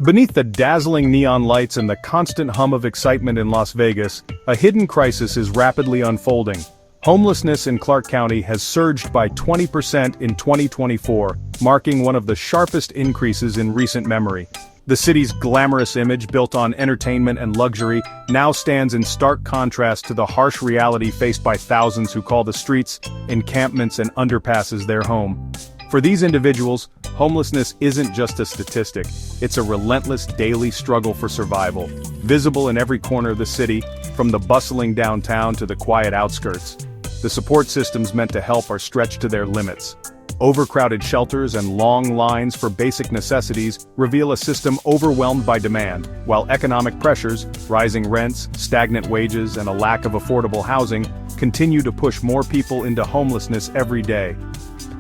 Beneath the dazzling neon lights and the constant hum of excitement in Las Vegas, a hidden crisis is rapidly unfolding. Homelessness in Clark County has surged by 20% in 2024, marking one of the sharpest increases in recent memory. The city's glamorous image, built on entertainment and luxury, now stands in stark contrast to the harsh reality faced by thousands who call the streets, encampments, and underpasses their home. For these individuals, homelessness isn't just a statistic, it's a relentless daily struggle for survival, visible in every corner of the city, from the bustling downtown to the quiet outskirts. The support systems meant to help are stretched to their limits. Overcrowded shelters and long lines for basic necessities reveal a system overwhelmed by demand, while economic pressures, rising rents, stagnant wages, and a lack of affordable housing continue to push more people into homelessness every day.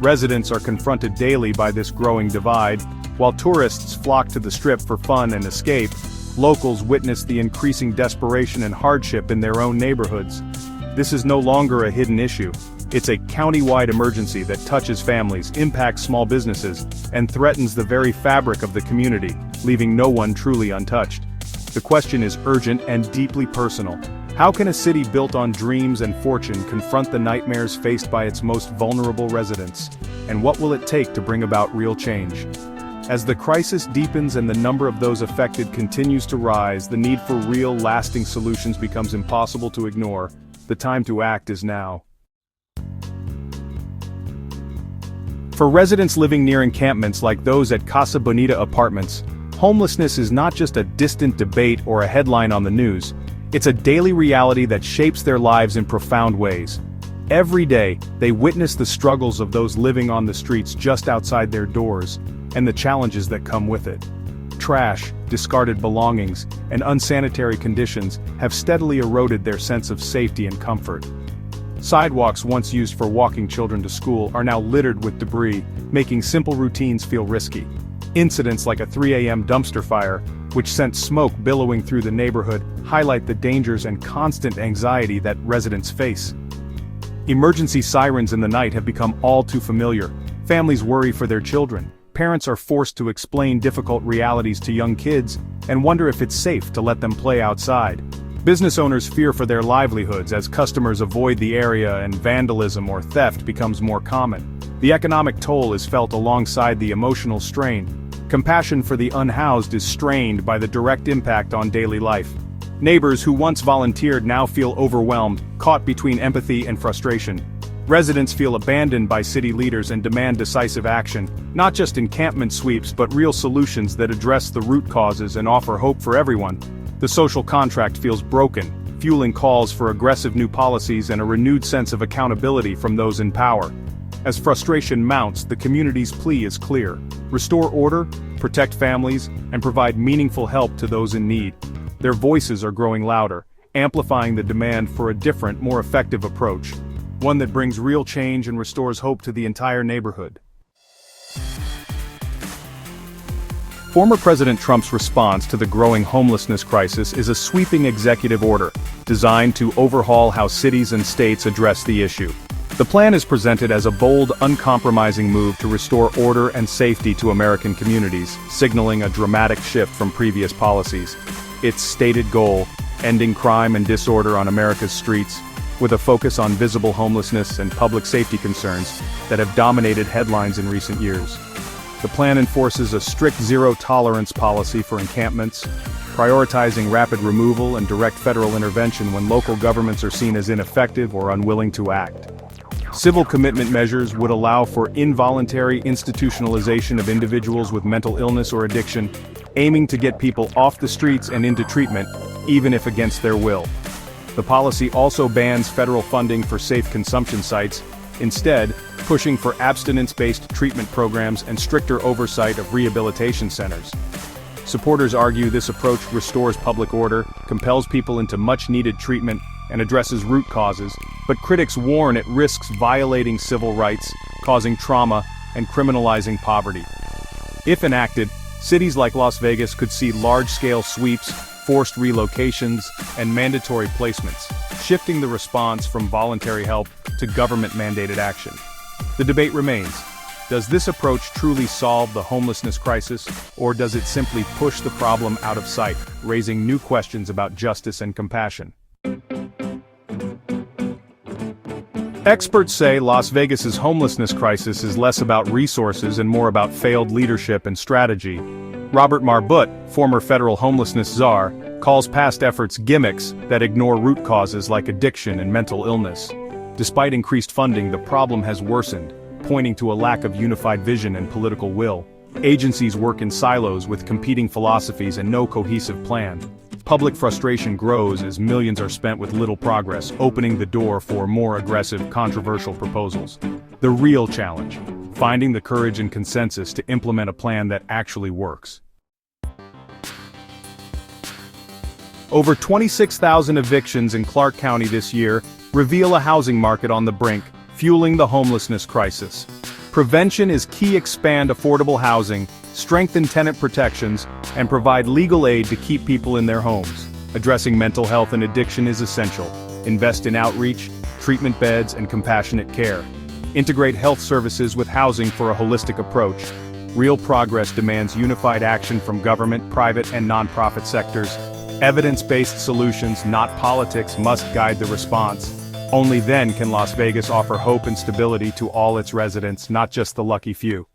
Residents are confronted daily by this growing divide. While tourists flock to the Strip for fun and escape, locals witness the increasing desperation and hardship in their own neighborhoods. This is no longer a hidden issue. It's a county-wide emergency that touches families, impacts small businesses, and threatens the very fabric of the community, leaving no one truly untouched. The question is urgent and deeply personal. How can a city built on dreams and fortune confront the nightmares faced by its most vulnerable residents? And what will it take to bring about real change? As the crisis deepens and the number of those affected continues to rise, the need for real, lasting solutions becomes impossible to ignore. The time to act is now. For residents living near encampments like those at Casa Bonita Apartments, homelessness is not just a distant debate or a headline on the news. It's a daily reality that shapes their lives in profound ways. Every day, they witness the struggles of those living on the streets just outside their doors, and the challenges that come with it. Trash, discarded belongings, and unsanitary conditions have steadily eroded their sense of safety and comfort. Sidewalks once used for walking children to school are now littered with debris, making simple routines feel risky. Incidents like a 3 a.m. dumpster fire, which sent smoke billowing through the neighborhood, highlight the dangers and constant anxiety that residents face. Emergency sirens in the night have become all too familiar. Families worry for their children. Parents are forced to explain difficult realities to young kids and wonder if it's safe to let them play outside. Business owners fear for their livelihoods as customers avoid the area and vandalism or theft becomes more common. The economic toll is felt alongside the emotional strain. Compassion for the unhoused is strained by the direct impact on daily life. Neighbors who once volunteered now feel overwhelmed, caught between empathy and frustration. Residents feel abandoned by city leaders and demand decisive action, not just encampment sweeps but real solutions that address the root causes and offer hope for everyone. The social contract feels broken, fueling calls for aggressive new policies and a renewed sense of accountability from those in power. As frustration mounts, the community's plea is clear: restore order, protect families, and provide meaningful help to those in need. Their voices are growing louder, amplifying the demand for a different, more effective approach, one that brings real change and restores hope to the entire neighborhood. Former President Trump's response to the growing homelessness crisis is a sweeping executive order, designed to overhaul how cities and states address the issue. The plan is presented as a bold, uncompromising move to restore order and safety to American communities, signaling a dramatic shift from previous policies. Its stated goal: ending crime and disorder on America's streets, with a focus on visible homelessness and public safety concerns that have dominated headlines in recent years. The plan enforces a strict zero-tolerance policy for encampments, prioritizing rapid removal and direct federal intervention when local governments are seen as ineffective or unwilling to act. Civil commitment measures would allow for involuntary institutionalization of individuals with mental illness or addiction, aiming to get people off the streets and into treatment, even if against their will. The policy also bans federal funding for safe consumption sites, instead pushing for abstinence-based treatment programs and stricter oversight of rehabilitation centers. Supporters argue this approach restores public order, compels people into much-needed treatment, and addresses root causes, but critics warn it risks violating civil rights, causing trauma, and criminalizing poverty. If enacted, cities like Las Vegas could see large-scale sweeps, forced relocations, and mandatory placements, shifting the response from voluntary help to government-mandated action. The debate remains: Does this approach truly solve the homelessness crisis, or does it simply push the problem out of sight, raising new questions about justice and compassion? Experts say Las Vegas's homelessness crisis is less about resources and more about failed leadership and strategy. Robert Marbut, former federal homelessness czar, calls past efforts gimmicks that ignore root causes like addiction and mental illness. Despite increased funding, the problem has worsened, pointing to a lack of unified vision and political will. Agencies work in silos with competing philosophies and no cohesive plan. Public frustration grows as millions are spent with little progress, opening the door for more aggressive, controversial proposals. The real challenge: finding the courage and consensus to implement a plan that actually works. Over 26,000 evictions in Clark County this year reveal a housing market on the brink, fueling the homelessness crisis. Prevention is key. Expand affordable housing, strengthen tenant protections, and provide legal aid to keep people in their homes. Addressing mental health and addiction is essential. Invest in outreach, treatment beds, and compassionate care. Integrate health services with housing for a holistic approach. Real progress demands unified action from government, private, and nonprofit sectors. Evidence-based solutions, not politics, must guide the response. Only then can Las Vegas offer hope and stability to all its residents, not just the lucky few.